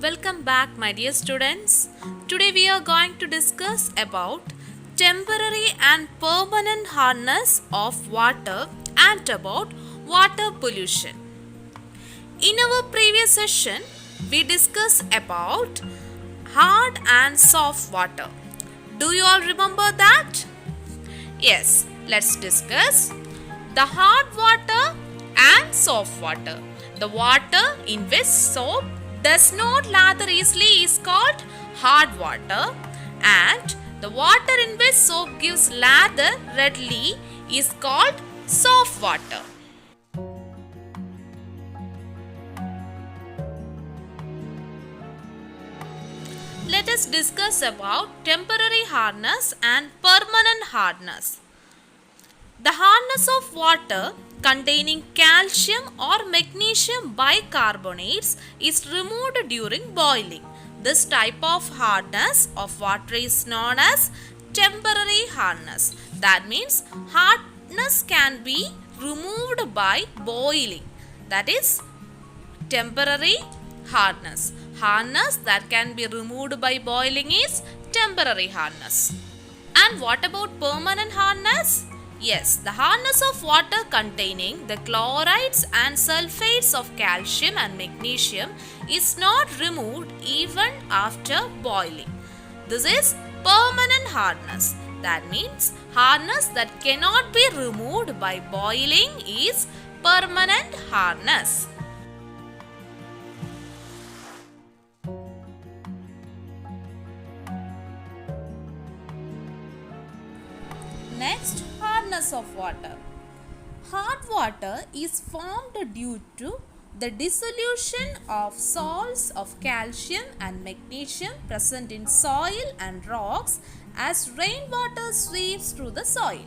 Welcome back, my dear students. Today we are going to discuss about temporary and permanent hardness of water and about water pollution. In our previous session, we discussed about hard and soft water. Do you all remember that? Yes, let's discuss the hard water and soft water. The water in which soap does not lather easily is called hard water, and the water in which soap gives lather readily is called soft water. Let us discuss about temporary hardness and permanent hardness. The hardness of water containing calcium or magnesium bicarbonates is removed during boiling. This type of hardness of water is known as temporary hardness. That means hardness can be removed by boiling. That is temporary hardness. Hardness that can be removed by boiling is temporary hardness. And what about permanent hardness? Yes, the hardness of water containing the chlorides and sulfates of calcium and magnesium is not removed even after boiling. This is permanent hardness. That means hardness that cannot be removed by boiling is permanent hardness. Next, hardness of water. Hard water is formed due to the dissolution of salts of calcium and magnesium present in soil and rocks as rainwater sweeps through the soil.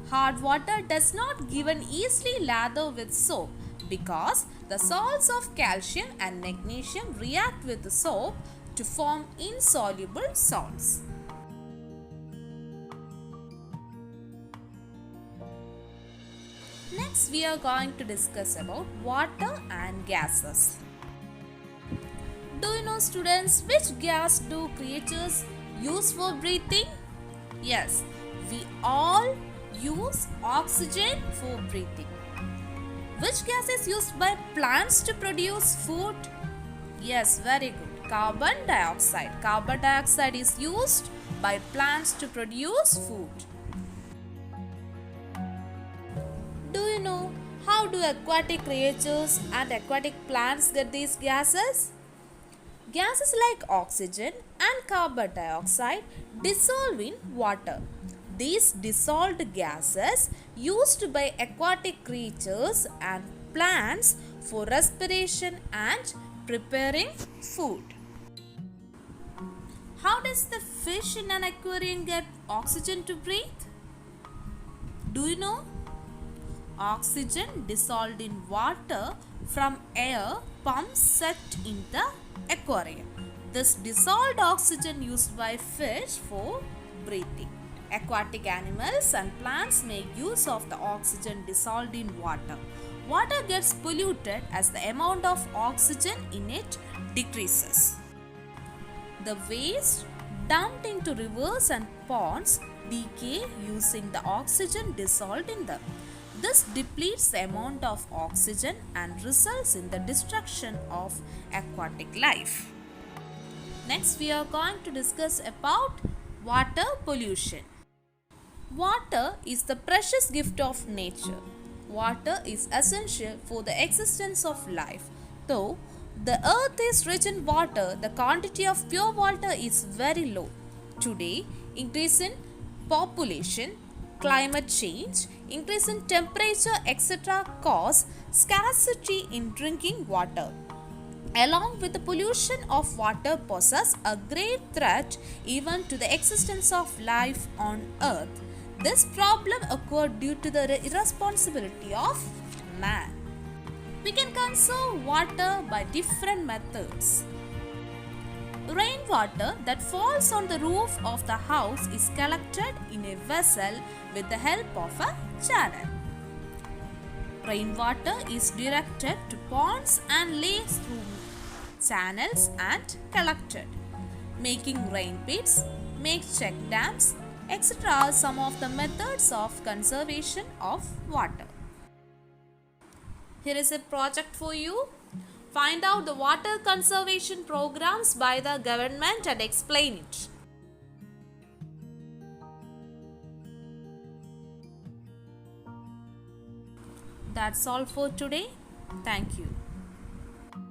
Hard water does not given easily lather with soap because the salts of calcium and magnesium react with the soap to form insoluble salts. Next, we are going to discuss about water and gases. Do you know, students, which gas do creatures use for breathing? Yes, we all use oxygen for breathing. Which gas is used by plants to produce food? Yes, very good. Carbon dioxide. Carbon dioxide is used by plants to produce food. Do you know how do aquatic creatures and aquatic plants get these gases? Gases like oxygen and carbon dioxide dissolve in water. These dissolved gases used by aquatic creatures and plants for respiration and preparing food. How does the fish in an aquarium get oxygen to breathe? Do you know? Oxygen dissolved in water from air pumps set in the aquarium. This dissolved oxygen used by fish for breathing. Aquatic animals and plants make use of the oxygen dissolved in water. Water gets polluted as the amount of oxygen in it decreases. The waste dumped into rivers and ponds decay using the oxygen dissolved in them. This depletes the amount of oxygen and results in the destruction of aquatic life. Next, we are going to discuss about water pollution. Water is the precious gift of nature. Water is essential for the existence of life. Though the earth is rich in water, the quantity of pure water is very low. Today, increase in population, climate change, increase in temperature, etc. cause scarcity in drinking water. Along with the pollution of water poses a great threat even to the existence of life on earth. This problem occurred due to the irresponsibility of man. We can conserve water by different methods. Rainwater that falls on the roof of the house is collected in a vessel with the help of a channel. Rainwater is directed to ponds and lakes through channels and collected. Making rain pits, make check dams, etc. are some of the methods of conservation of water. Here is a project for you. Find out the water conservation programs by the government and explain it. That's all for today. Thank you.